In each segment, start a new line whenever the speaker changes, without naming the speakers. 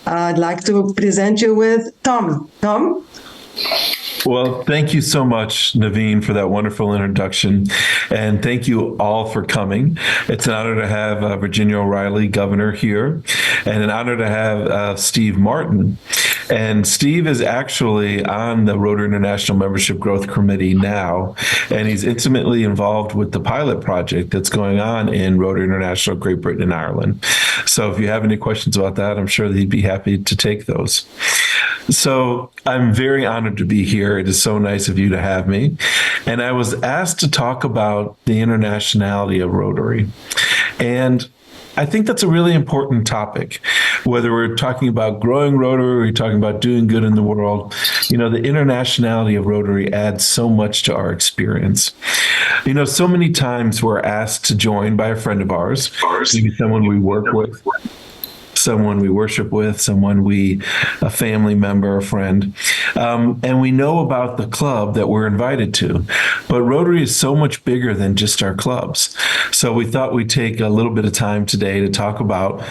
I'd like to present you with Tom. Tom?
Well, thank you so much, Naveen, for that wonderful introduction. And thank you all for coming. It's an honor to have Virginia O'Reilly, governor, here, and an honor to have Steve Martin. And Steve is actually on the Rotary International Membership Growth Committee now, and he's intimately involved with the pilot project that's going on in Rotary International, Great Britain and Ireland. So if you have any questions about that, I'm sure that he'd be happy to take those. So I'm very honored to be here. It is so nice of you to have me. And I was asked to talk about the internationality of Rotary. And I think that's a really important topic, whether we're talking about growing Rotary or we're talking about doing good in the world. You know, the internationality of Rotary adds so much to our experience. You know, so many times we're asked to join by a friend of ours, maybe someone we work with, someone we worship with, a family member, a friend. And we know about the club that we're invited to. But Rotary is so much bigger than just our clubs. So we thought we'd take a little bit of time today to talk about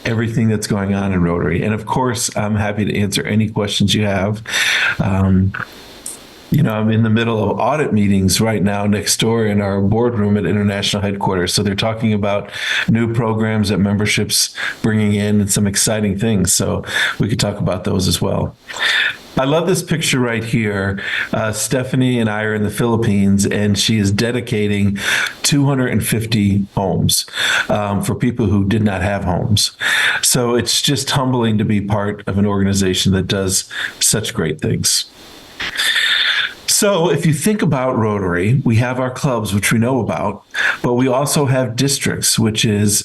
everything that's going on in Rotary. And of course, I'm happy to answer any questions you have. I'm in the middle of audit meetings right now next door in our boardroom at International headquarters. So they're talking about new programs that membership's bringing in and some exciting things. So we could talk about those as well. I love this picture right here. Stephanie and I are in the Philippines, and she is dedicating 250 homes for people who did not have homes. So it's just humbling to be part of an organization that does such great things. So if you think about Rotary, we have our clubs, which we know about, but we also have districts, which is,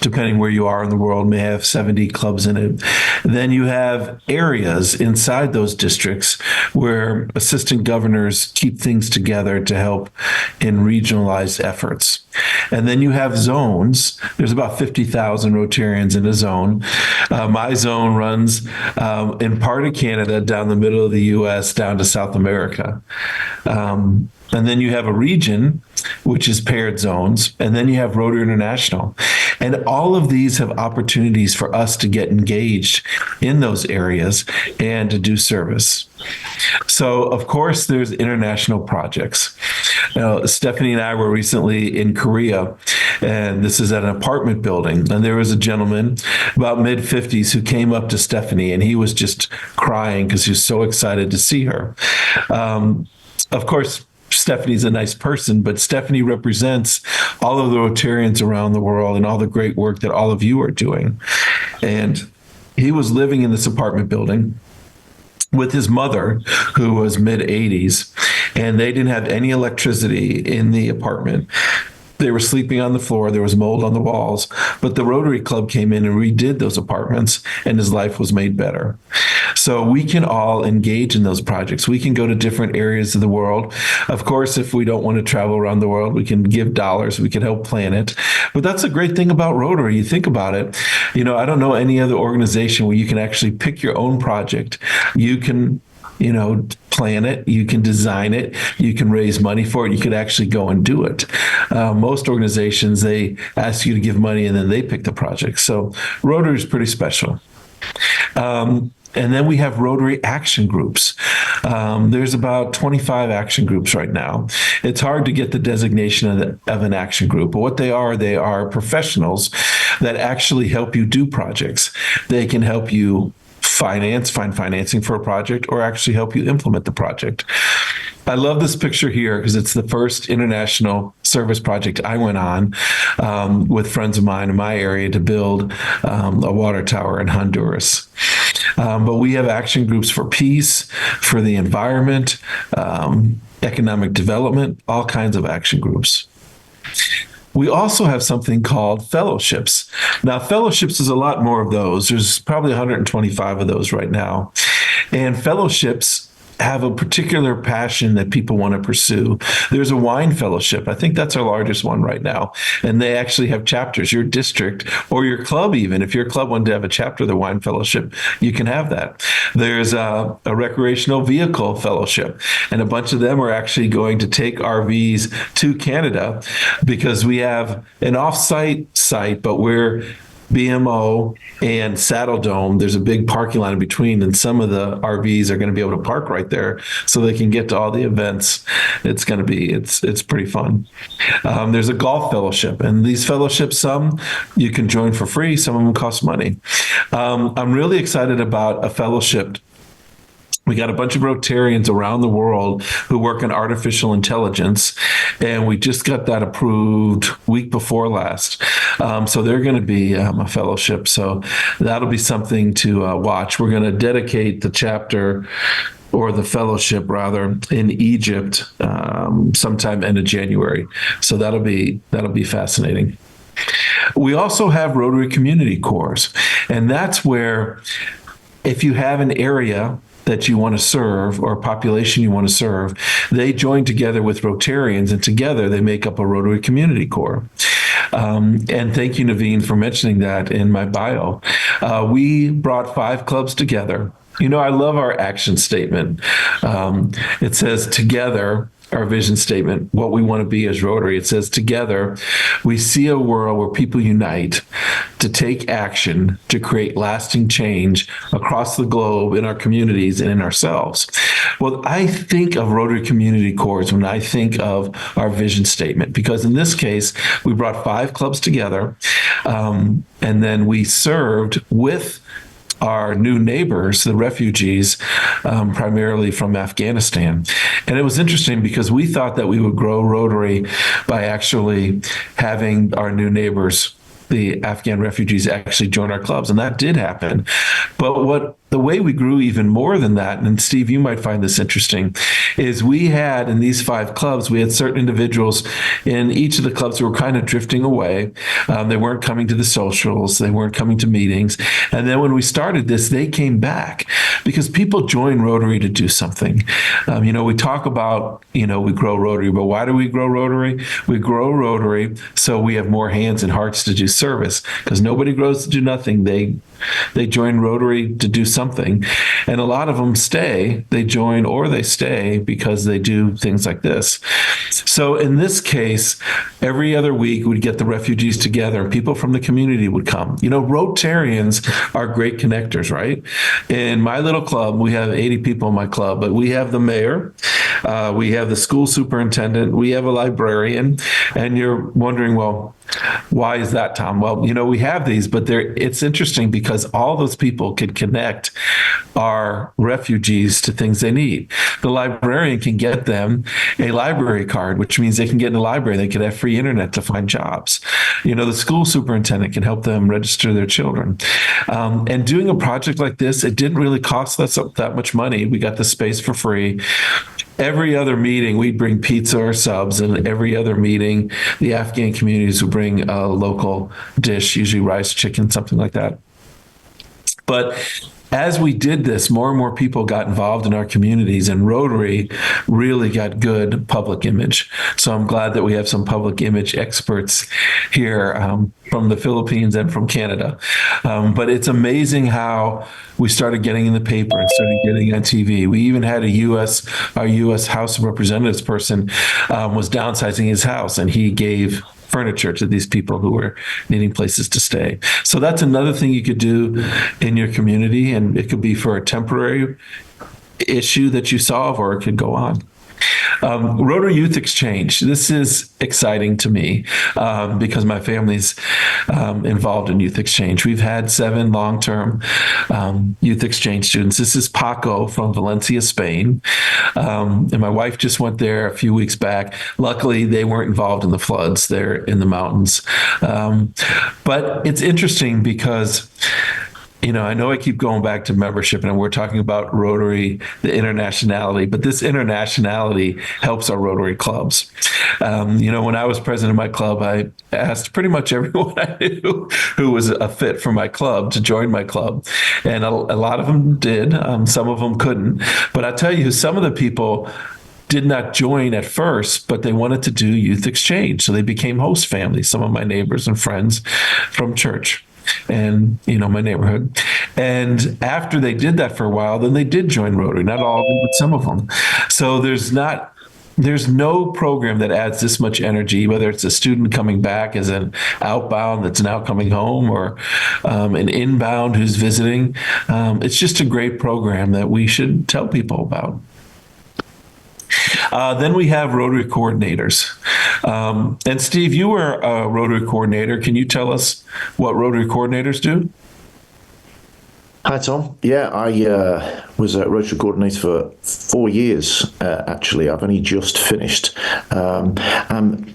depending where you are in the world, may have 70 clubs in it. Then you have areas inside those districts where assistant governors keep things together to help in regionalized efforts. And then you have zones. There's about 50,000 Rotarians in a zone. My zone runs in part of Canada, down the middle of the U.S., down to South America. And then you have a region, which is paired zones, and then you have Rotary International. And all of these have opportunities for us to get engaged in those areas and to do service. So, of course, there's international projects. Now, Stephanie and I were recently in Korea, and this is at an apartment building. And there was a gentleman, about mid-50s, who came up to Stephanie, and he was just crying because he was so excited to see her. Of course, Stephanie's a nice person, but Stephanie represents all of the Rotarians around the world and all the great work that all of you are doing. And he was living in this apartment building with his mother, who was mid-80s, and they didn't have any electricity in the apartment. They were sleeping on the floor. There was mold on the walls, but the Rotary Club came in and redid those apartments, and his life was made better. So we can all engage in those projects. We can go to different areas of the world. Of course, if we don't want to travel around the world, we can give dollars. We can help plan it. But that's a great thing about Rotary. You think about it. I don't know any other organization where you can actually pick your own project. You can plan it, you can design it, you can raise money for it, you could actually go and do it. Most organizations, they ask you to give money and then they pick the project. So Rotary is pretty special. And then we have Rotary action groups. There's about 25 action groups right now. It's hard to get the designation of an action group, but what they are professionals that actually help you do projects. They can help you find financing for a project, or actually help you implement the project. I love this picture here because it's the first international service project I went on with friends of mine in my area to build a water tower in Honduras. But we have action groups for peace, for the environment, economic development, all kinds of action groups. We also have something called fellowships. Now, fellowships is a lot more of those. There's probably 125 of those right now. And fellowships have a particular passion that people want to pursue. There's a wine fellowship. I think that's our largest one right now. And they actually have chapters. Your district or your club, even if your club wanted to have a chapter of the wine fellowship, you can have that. There's a recreational vehicle fellowship. And a bunch of them are actually going to take RVs to Canada because we have an off-site site, but we're BMO and Saddle Dome, there's a big parking lot in between, and some of the RVs are going to be able to park right there so they can get to all the events. It's pretty fun. There's a golf fellowship, and these fellowships, some you can join for free, some of them cost money. I'm really excited about a fellowship. We got a bunch of Rotarians around the world who work in artificial intelligence, and we just got that approved week before last. So they're going to be a fellowship. So that'll be something to watch. We're going to dedicate the chapter, or the fellowship rather, in Egypt sometime end of January. So that'll be fascinating. We also have Rotary Community Corps, and that's where, if you have an area that you want to serve or a population you want to serve, they join together with Rotarians, and together they make up a Rotary Community Corps. And thank you, Naveen, for mentioning that in my bio. We brought 5 clubs together. You know, I love our action statement. It says, together, our vision statement, what we want to be as Rotary. It says, together, we see a world where people unite to take action to create lasting change across the globe, in our communities and in ourselves. Well, I think of Rotary Community Corps when I think of our vision statement, because in this case, we brought 5 clubs together, and then we served with our new neighbors, the refugees, primarily from Afghanistan. And it was interesting because we thought that we would grow Rotary by actually having our new neighbors, the Afghan refugees, actually join our clubs. And that did happen. But the way we grew even more than that, and Steve, you might find this interesting, is we had, in these 5 clubs, we had certain individuals in each of the clubs who were kind of drifting away. They weren't coming to the socials. They weren't coming to meetings. And then when we started this, they came back because people join Rotary to do something. We talk about, we grow Rotary, but why do we grow Rotary? We grow Rotary so we have more hands and hearts to do service, because nobody grows to do nothing. They join Rotary to do something. And a lot of them stay. They join or they stay because they do things like this. So in this case, every other week we'd get the refugees together and people from the community would come. Rotarians are great connectors, right? In my little club, we have 80 people in my club, but we have the mayor, we have the school superintendent, we have a librarian, and you're wondering, well, why is that, Tom? Well, we have these, but it's interesting because all those people could connect our refugees to things they need. The librarian can get them a library card, which means they can get in the library. They can have free internet to find jobs. The school superintendent can help them register their children. And doing a project like this, it didn't really cost us that much money. We got the space for free. Every other meeting, we'd bring pizza or subs, and every other meeting, the Afghan communities would bring a local dish, usually rice, chicken, something like that. But as we did this, more and more people got involved in our communities, and Rotary really got good public image. So I'm glad that we have some public image experts here from the Philippines and from Canada. But it's amazing how we started getting in the paper and started getting on TV. We even had our U.S. House of Representatives person was downsizing his house, and he gave furniture to these people who were needing places to stay. So that's another thing you could do in your community, and it could be for a temporary issue that you solve, or it could go on. Rotary Youth Exchange. This is exciting to me because my family's involved in Youth Exchange. We've had 7 long-term Youth Exchange students. This is Paco from Valencia, Spain. And my wife just went there a few weeks back. Luckily, they weren't involved in the floods. They're in the mountains. But it's interesting because I know I keep going back to membership, and we're talking about Rotary, the Internationality, but this Internationality helps our Rotary clubs. When I was president of my club, I asked pretty much everyone I knew who was a fit for my club to join my club. And a lot of them did. Some of them couldn't. But I tell you, some of the people did not join at first, but they wanted to do youth exchange. So they became host families, some of my neighbors and friends from church and my neighborhood. And after they did that for a while, then they did join Rotary. Not all of them, but some of them. So there's not There's no program that adds this much energy, whether it's a student coming back as an outbound that's now coming home or an inbound who's visiting. It's just a great program that we should tell people about. Then we have Rotary coordinators. And Steve, you were a Rotary coordinator. Can you tell us what Rotary coordinators do?
Hi, Tom. Yeah, I was a Rotary coordinator for 4 years, actually. I've only just finished. And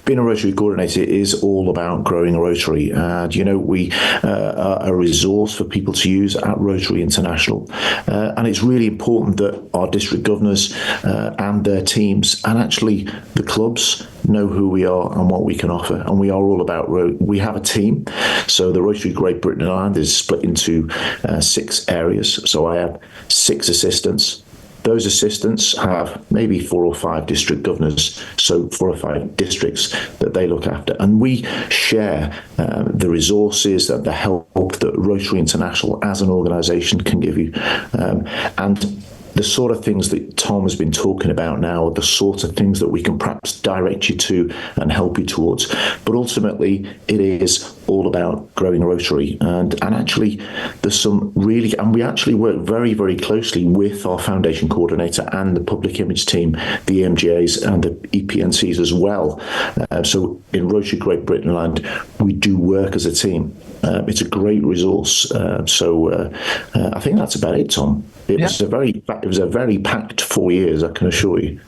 being a Rotary coordinator is all about growing Rotary. And, we are a resource for people to use at Rotary International. And it's really important that our district governors and their teams, and actually the clubs, know who we are and what we can offer. And we are all about we have a team. So the Rotary Great Britain and Ireland is split into 6 areas. So I have 6 assistants. Those assistants have maybe 4 or 5 district governors, so 4 or 5 districts that they look after. And we share the resources, the help that Rotary International as an organisation can give you. And the sort of things that Tom has been talking about now are the sort of things that we can perhaps direct you to and help you towards. But ultimately, it is all about growing Rotary. And actually, there's some really, and we actually work very, very closely with our foundation coordinator and the public image team, the EMGAs and the EPNCs as well. So in Rotary Great Britain and Ireland, we do work as a team. It's a great resource. So I think that's about it, Tom. It was a very packed 4 years, I can assure you.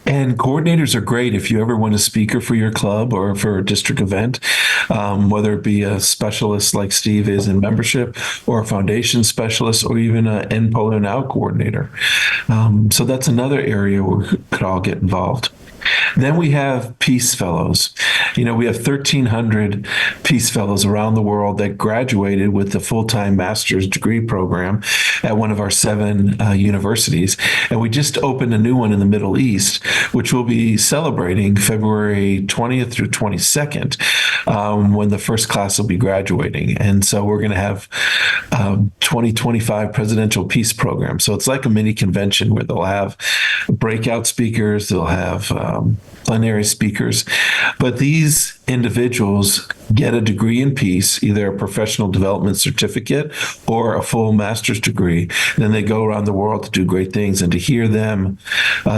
And coordinators are great if you ever want a speaker for your club or for a district event, whether it be a specialist like Steve is in membership or a foundation specialist or even an NPO and out coordinator. So that's another area where we could all get involved. Then we have Peace Fellows. We have 1,300 Peace Fellows around the world that graduated with the full-time master's degree program at one of our 7 universities. And we just opened a new one in the Middle East, which we'll be celebrating February 20th through 22nd, when the first class will be graduating. And so we're going to have 2025 Presidential Peace Program. So it's like a mini convention where they'll have breakout speakers, they'll have plenary speakers, but these individuals get a degree in peace, either a professional development certificate or a full master's degree. Then they go around the world to do great things, and to hear them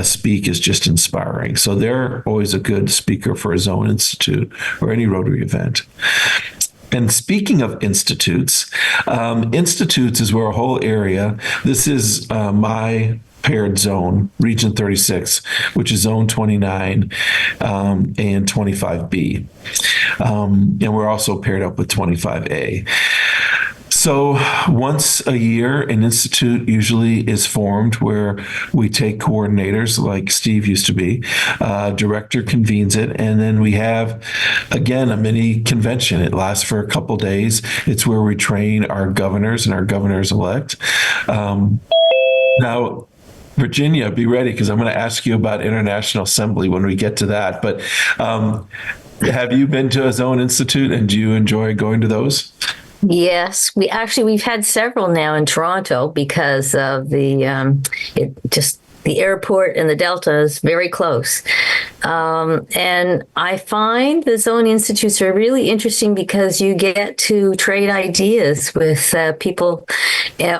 speak is just inspiring. So they're always a good speaker for a zone institute or any Rotary event. And speaking of institutes, institutes is where a whole area, this is my paired zone, Region 36, which is Zone 29 and 25B. And we're also paired up with 25A. So once a year, an institute usually is formed where we take coordinators like Steve used to be, director convenes it, and then we have, again, a mini convention. It lasts for a couple days. It's where we train our governors and our governors-elect. Now, Virginia, be ready, because I'm going to ask you about International Assembly when we get to that. But have you been to a Zone Institute, and do you enjoy going to those?
Yes, we've had several now in Toronto because of the airport and the Delta is very close. And I find the Zone Institutes are really interesting because you get to trade ideas with people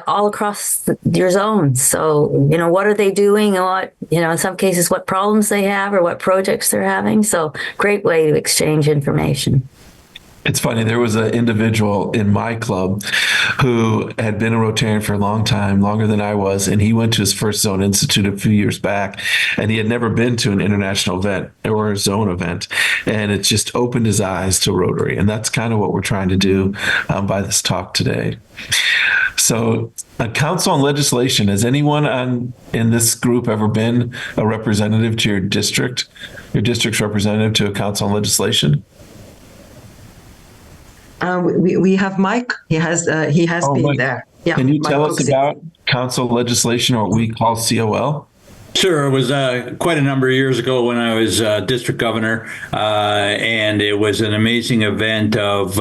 all across your zone. So, what are they doing? And what, in some cases, what problems they have or what projects they're having. So great way to exchange information.
It's funny, there was an individual in my club who had been a Rotarian for a long time, longer than I was, and he went to his first Zone Institute a few years back, and he had never been to an international event or a zone event, and it just opened his eyes to Rotary, and that's kind of what we're trying to do by this talk today. So, Council on Legislation, has anyone in this group ever been a representative to your district's representative to a Council on Legislation?
We have Mike. He has been
Mike.
there. Yeah.
Can you tell us
Mike
about council legislation, or what we call COL?
Sure. It was quite a number of years ago when I was district governor, and it was an amazing event of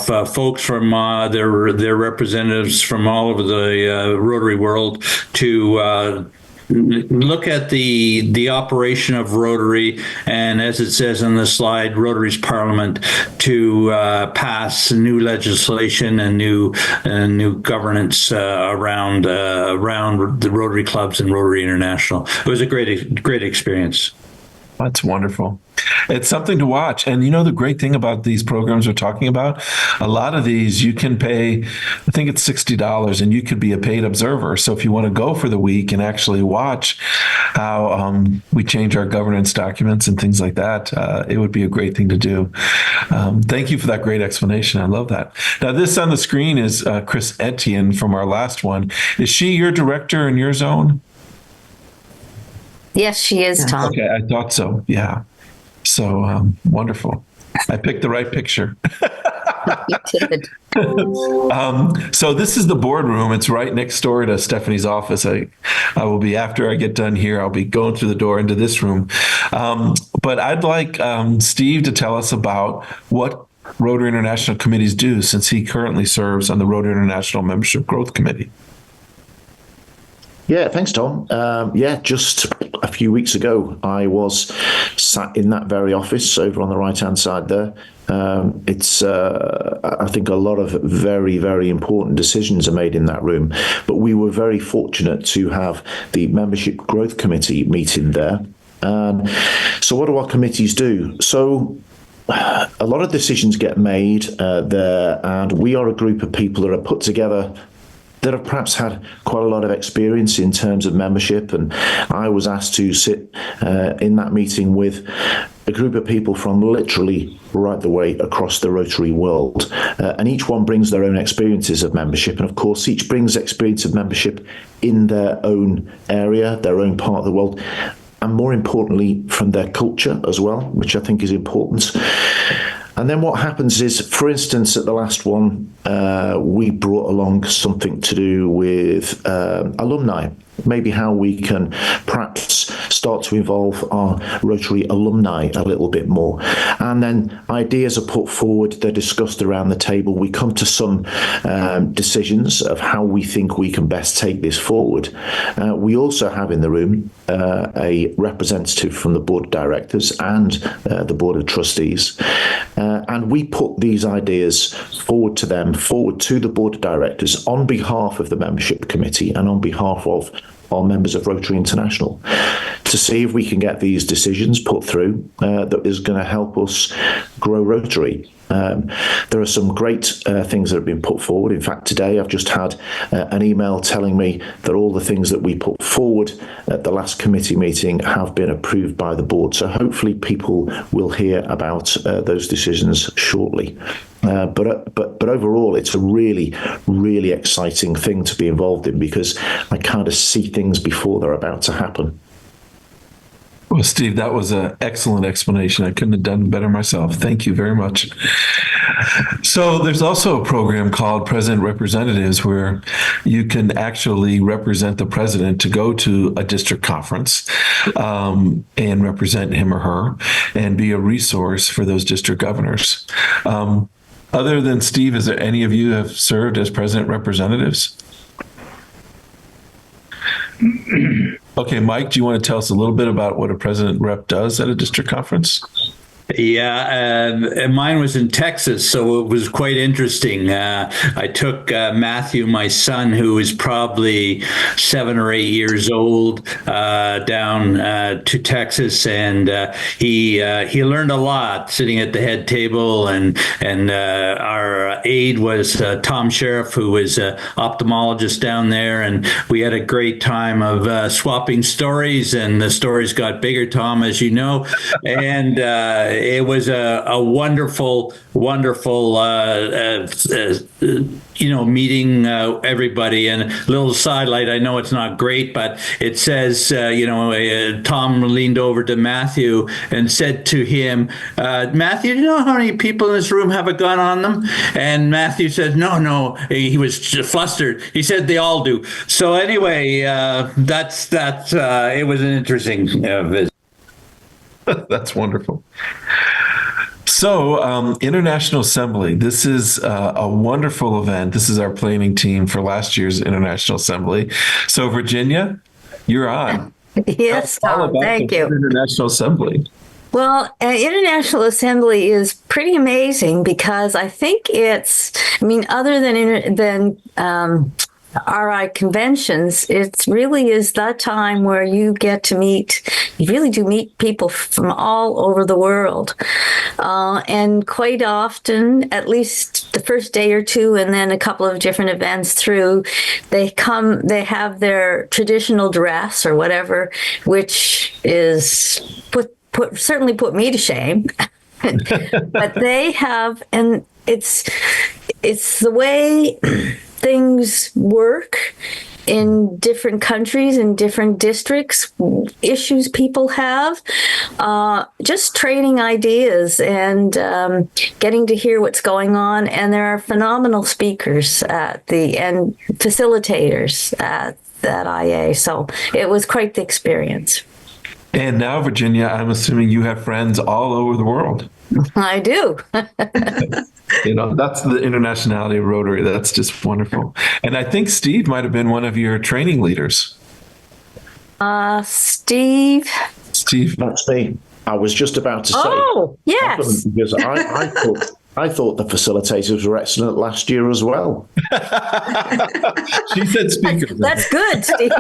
folks from their representatives from all over the Rotary world to look at the operation of Rotary, and as it says on the slide, Rotary's Parliament to pass new legislation and new governance around the Rotary clubs and Rotary International. It was a great experience.
That's wonderful. It's something to watch. And the great thing about these programs we're talking about, a lot of these you can pay, I think it's $60, and you could be a paid observer. So if you want to go for the week and actually watch how we change our governance documents and things like that, it would be a great thing to do. Thank you for that great explanation. I love that. Now, this on the screen is Chris Etienne from our last one. Is she your director in your zone?
Yes, she is, Tom.
Okay, I thought so. Yeah. So wonderful. I picked the right picture.
You did.
So this is the boardroom. It's right next door to Stephanie's office. I will be, after I get done here, I'll be going through the door into this room. But I'd like Steve to tell us about what Rotary International committees do, since he currently serves on the Rotary International Membership Growth Committee.
Yeah, thanks, Tom. Just a few weeks ago, I was sat in that very office over on the right-hand side there. It's, I think, a lot of very, very important decisions are made in that room. But we were very fortunate to have the Membership Growth Committee meeting there. So what do our committees do? So a lot of decisions get made there, and we are a group of people that are put together that have perhaps had quite a lot of experience in terms of membership. And I was asked to sit in that meeting with a group of people from literally right the way across the Rotary world. And each one brings their own experiences of membership. And of course, each brings experience of membership in their own area, their own part of the world, and more importantly, from their culture as well, which I think is important. And then what happens is, for instance, at the last one, we brought along something to do with alumni, maybe how we can perhaps start to involve our Rotary alumni a little bit more. And then ideas are put forward, they're discussed around the table. We come to some decisions of how we think we can best take this forward. We also have in the room a representative from the Board of Directors and the Board of Trustees. And we put these ideas forward to the Board of Directors on behalf of the Membership Committee and on behalf of our members of Rotary International, to see if we can get these decisions put through that is going to help us grow Rotary. There are some great things that have been put forward. In fact, today I've just had an email telling me that all the things that we put forward at the last committee meeting have been approved by the board. So hopefully people will hear about those decisions shortly. But overall, it's a really, really exciting thing to be involved in, because I kind of see things before they're about to happen.
Well, Steve, that was an excellent explanation. I couldn't have done better myself. Thank you very much. So there's also a program called President Representatives, where you can actually represent the president to go to a district conference and represent him or her and be a resource for those district governors. Other than Steve, is there any of you have served as president representatives? Okay, Mike, do you want to tell us a little bit about what a president rep does at a district conference?
Yeah, mine was in Texas, so it was quite interesting. I took Matthew, my son, who was probably 7 or 8 years old, down to Texas, and he learned a lot sitting at the head table. And our aide was Tom Sheriff, who was an ophthalmologist down there, and we had a great time of swapping stories, and the stories got bigger, Tom, as you know, and it was a wonderful, meeting everybody. And a little sidelight, I know it's not great, but it says, Tom leaned over to Matthew and said to him, Matthew, do you know how many people in this room have a gun on them? And Matthew said, no. He was flustered. He said, they all do. So anyway, that's it was an interesting visit.
That's wonderful. So, International Assembly, this is a wonderful event. This is our planning team for last year's International Assembly. So, Virginia, you're on.
Yes,
All
Tom,
about
thank
the
you.
International Assembly.
Well, International Assembly is pretty amazing because I think other than RI conventions, it really is that time where you really do meet people from all over the world. And quite often, at least the first day or two, and then a couple of different events through, they have their traditional dress or whatever, which is certainly put me to shame. But they have, and it's the way things work in different countries, in different districts, issues people have, just trading ideas and getting to hear what's going on. And there are phenomenal speakers and facilitators at that IA. So it was quite the experience.
And now, Virginia, I'm assuming you have friends all over the world.
I do.
That's the internationality of Rotary. That's just wonderful. And I think Steve might have been one of your training leaders.
Steve.
That's me. I was just about to say.
Oh, yes.
Because I thought the facilitators were excellent last year as well.
She said speakers.
That's good, Steve.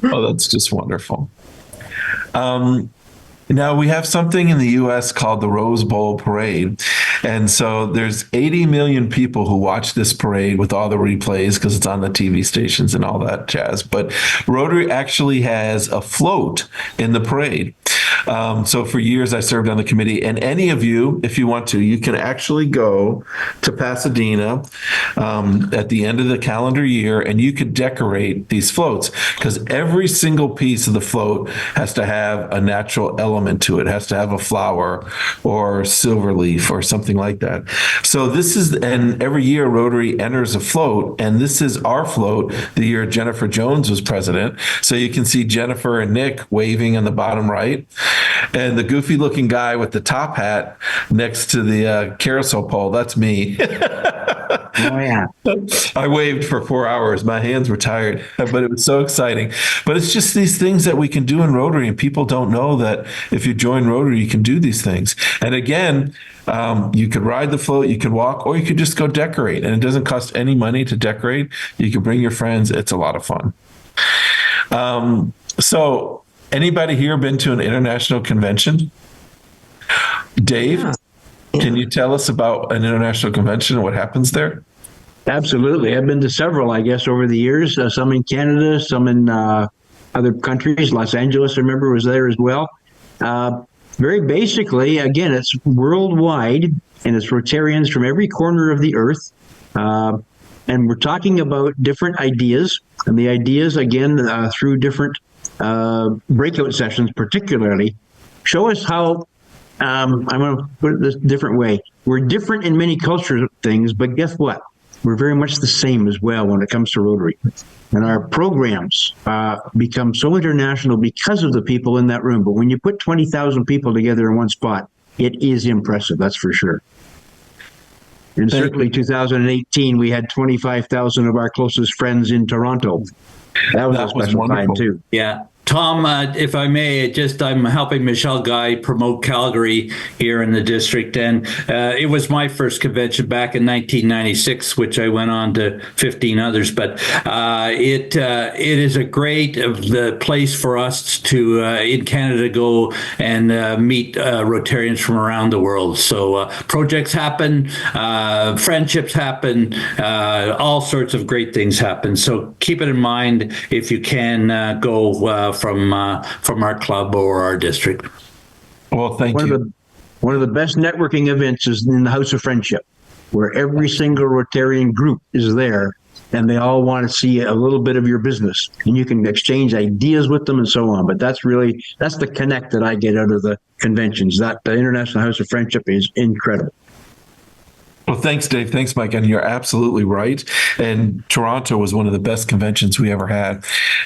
Oh, that's just wonderful. Now, we have something in the U.S. called the Rose Bowl Parade. And so there's 80 million people who watch this parade with all the replays because it's on the TV stations and all that jazz. But Rotary actually has a float in the parade. So for years I served on the committee, and any of you, if you want to, you can actually go to Pasadena at the end of the calendar year, and you could decorate these floats because every single piece of the float has to have a natural element to it. It has to have a flower or silver leaf or something like that. So and every year Rotary enters a float, and this is our float the year Jennifer Jones was president. So you can see Jennifer and Nick waving on the bottom right. And the goofy looking guy with the top hat next to the carousel pole, that's me.
Oh, yeah.
I waved for 4 hours. My hands were tired, but it was so exciting. But it's just these things that we can do in Rotary, and people don't know that if you join Rotary, you can do these things. And again, you could ride the float, you could walk, or you could just go decorate. And it doesn't cost any money to decorate. You can bring your friends. It's a lot of fun. So anybody here been to an international convention? Dave, can you tell us about an international convention and what happens there?
Absolutely. I've been to several, I guess, over the years, some in Canada, some in other countries. Los Angeles, I remember, was there as well. Very basically, again, it's worldwide, and it's Rotarians from every corner of the earth. And we're talking about different ideas, and the ideas, again, through different breakout sessions, particularly, show us how, I'm going to put it this different way. We're different in many cultural things, but guess what? We're very much the same as well when it comes to Rotary. And our programs become so international because of the people in that room. But when you put 20,000 people together in one spot, it is impressive, that's for sure. And certainly 2018, we had 25,000 of our closest friends in Toronto. That was a special time, too.
Yeah. Tom, if I may, I'm helping Michelle Guy promote Calgary here in the district. And it was my first convention back in 1996, which I went on to 15 others. But it is a great place for us to, in Canada, go and meet Rotarians from around the world. So projects happen, friendships happen, all sorts of great things happen. So keep it in mind if you can go from our club or our district.
Well, thank you.
One of the best networking events is in the House of Friendship, where every single Rotarian group is there, and they all want to see a little bit of your business, and you can exchange ideas with them and so on. But that's the connect that I get out of the conventions. That the International House of Friendship is incredible.
Well, thanks, Dave. Thanks, Mike. And you're absolutely right. And Toronto was one of the best conventions we ever had.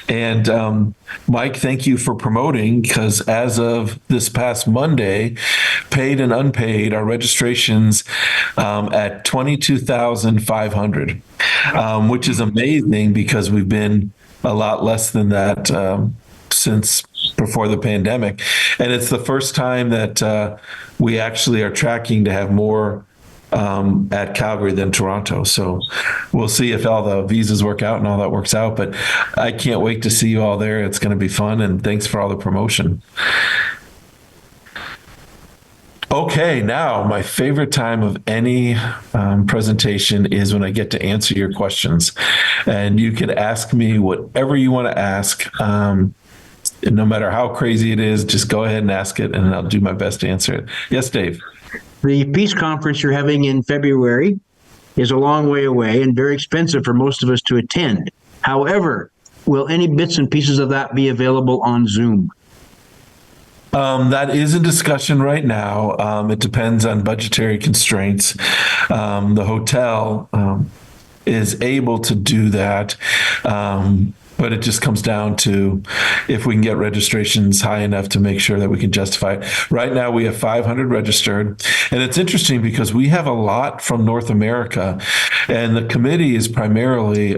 And Mike, thank you for promoting, because as of this past Monday, paid and unpaid, our registrations at 22,500, which is amazing because we've been a lot less than that since before the pandemic. And it's the first time that we actually are tracking to have more at Calgary than Toronto. So we'll see if all the visas work out and all that works out. But I can't wait to see you all there. It's going to be fun. And thanks for all the promotion. Okay, now my favorite time of any presentation is when I get to answer your questions. And you can ask me whatever you want to ask. No matter how crazy it is, just go ahead and ask it, and I'll do my best to answer it. Yes, Dave.
The peace conference you're having in February is a long way away and very expensive for most of us to attend. However, will any bits and pieces of that be available on Zoom?
That is a discussion right now. It depends on budgetary constraints. The hotel is able to do that. But it just comes down to if we can get registrations high enough to make sure that we can justify it. Right now, we have 500 registered. And it's interesting because we have a lot from North America, and the committee is primarily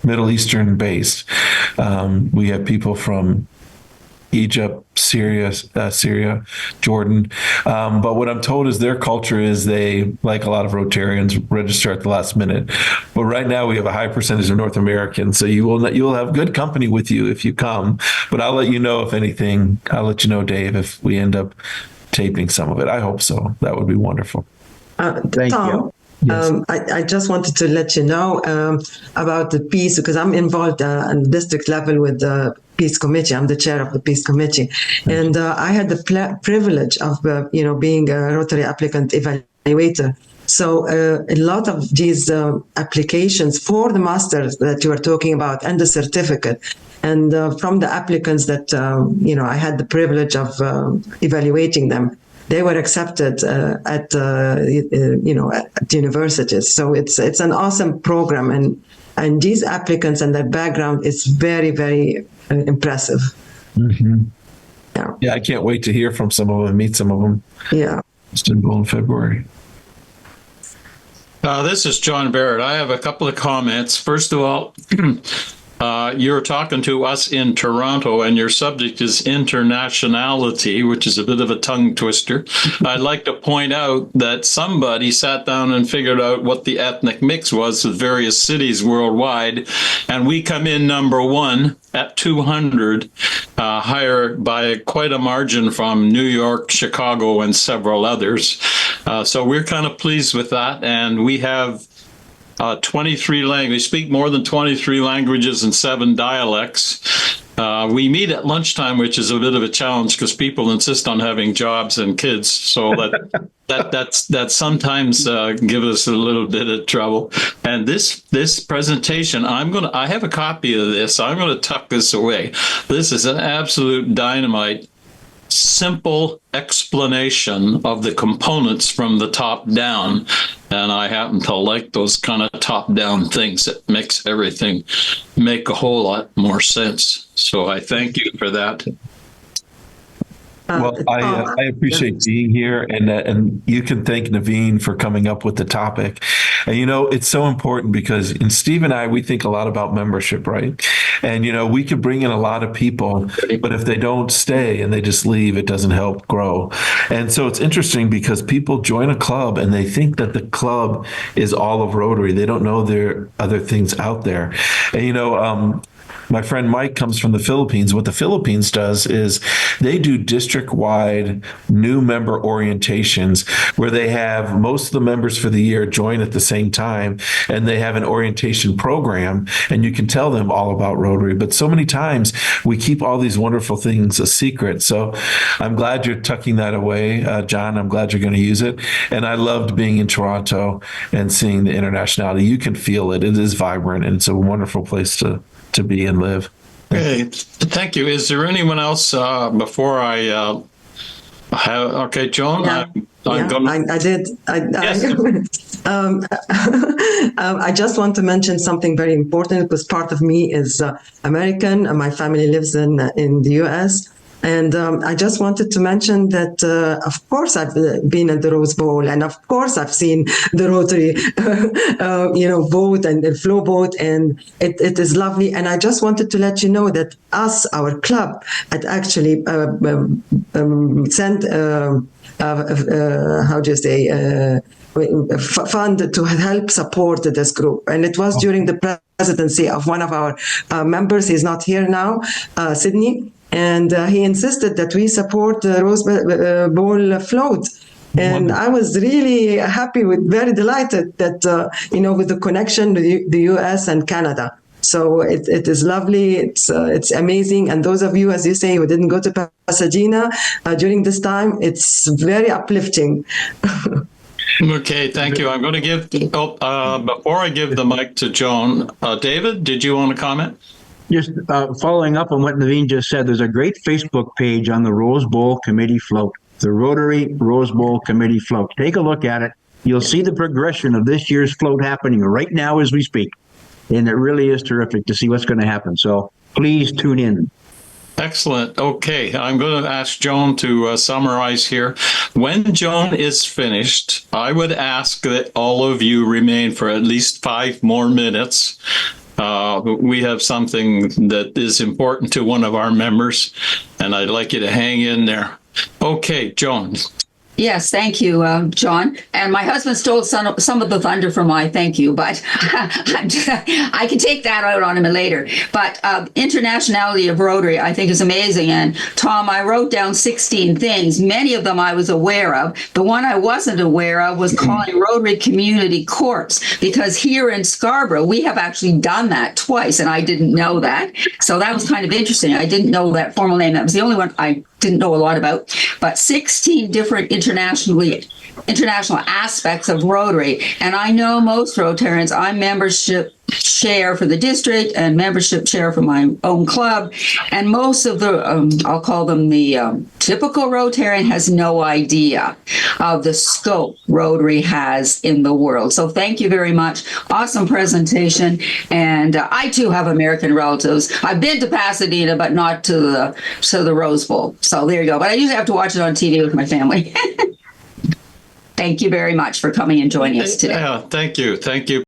Middle Eastern based. We have people from Egypt, Syria, Jordan. But what I'm told is their culture is they, like a lot of Rotarians, register at the last minute. But right now we have a high percentage of North Americans, so you'll have good company with you if you come. But I'll let you know if anything. I'll let you know, Dave, if we end up taping some of it. I hope so. That would be wonderful.
Thank you.
Yes.
I just wanted to let you know about the peace, because I'm involved on district level with the Peace Committee. I'm the chair of the Peace Committee. And I had the privilege of, being a Rotary applicant evaluator. So a lot of these applications for the masters that you are talking about and the certificate, and from the applicants that, I had the privilege of evaluating them, they were accepted at universities. So it's an awesome program, and these applicants and their background is very, very impressive.
Mm-hmm.
Yeah.
Yeah, I can't wait to hear from some of them, meet some of them.
Yeah.
Istanbul in February.
This is John Barrett. I have a couple of comments. First of all, you're talking to us in Toronto, and your subject is internationality, which is a bit of a tongue twister. I'd like to point out that somebody sat down and figured out what the ethnic mix was of various cities worldwide, and we come in number one at 200, higher by quite a margin from New York, Chicago, and several others. So we're kind of pleased with that, and we have 23 languages, speak more than 23 languages and 7 dialects. We meet at lunchtime, which is a bit of a challenge because people insist on having jobs and kids. So that sometimes give us a little bit of trouble. And this presentation, I have a copy of this. I'm going to tuck this away. This is an absolute dynamite, simple explanation of the components from the top down. And I happen to like those kind of top-down things. It makes everything make a whole lot more sense. So I thank you for that.
Well, I appreciate being here, and you can thank Naveen for coming up with the topic. And, it's so important because in Steve and I, we think a lot about membership, right? And, we could bring in a lot of people, but if they don't stay and they just leave, it doesn't help grow. And so it's interesting because people join a club and they think that the club is all of Rotary. They don't know there are other things out there. And, my friend Mike comes from the Philippines. What the Philippines does is they do district-wide new member orientations where they have most of the members for the year join at the same time, and they have an orientation program, and you can tell them all about Rotary. But so many times we keep all these wonderful things a secret. So I'm glad you're tucking that away, John. I'm glad you're going to use it. And I loved being in Toronto and seeing the Internationality. You can feel it. It is vibrant, and it's a wonderful place to be and live.
Okay, thank you. Is there anyone else before I have? Okay, Joan.
Yeah. I did.
Yes.
I just want to mention something very important because part of me is American and my family lives in the U.S. And I just wanted to mention that, of course, I've been at the Rose Bowl, and of course, I've seen the Rotary, boat and the flow boat, and it is lovely. And I just wanted to let you know that our club, had actually sent, fund to help support this group. And it was during the presidency of one of our members. He's not here now, Sydney. And he insisted that we support the Rose Bowl float. And I was really happy, very delighted that, with the connection with the US and Canada. So it is lovely. It's amazing. And those of you, as you say, who didn't go to Pasadena during this time, it's very uplifting.
Okay, thank you. I'm going to give, before I give the mic to Joan, David, did you want to comment?
Just following up on what Naveen just said, there's a great Facebook page on the Rose Bowl Committee float, the Rotary Rose Bowl Committee float. Take a look at it. You'll see the progression of this year's float happening right now as we speak. And it really is terrific to see what's going to happen. So please tune in.
Excellent. Okay, I'm going to ask Joan to summarize here. When Joan is finished, I would ask that all of you remain for at least 5 more minutes. We have something that is important to one of our members, and I'd like you to hang in there. Okay, Joan.
Yes, thank you, John. And my husband stole some of the thunder from my thank you, but I can take that out on him later. But Internationality of Rotary, I think, is amazing. And Tom, I wrote down 16 things. Many of them I was aware of. The one I wasn't aware of was calling Rotary Community Courts, because here in Scarborough, we have actually done that twice, and I didn't know that. So that was kind of interesting. I didn't know that formal name. That was the only one I didn't know a lot about, but 16 different international aspects of Rotary. And I know most Rotarians, I'm membership chair for the district and membership chair for my own club. And most of the, I'll call them the typical Rotarian, has no idea of the scope Rotary has in the world. So thank you very much. Awesome presentation. And I too have American relatives. I've been to Pasadena, but not to the Rose Bowl. So there you go. But I usually have to watch it on TV with my family. Thank you very much for coming and joining us today.
Yeah, thank you. Thank you.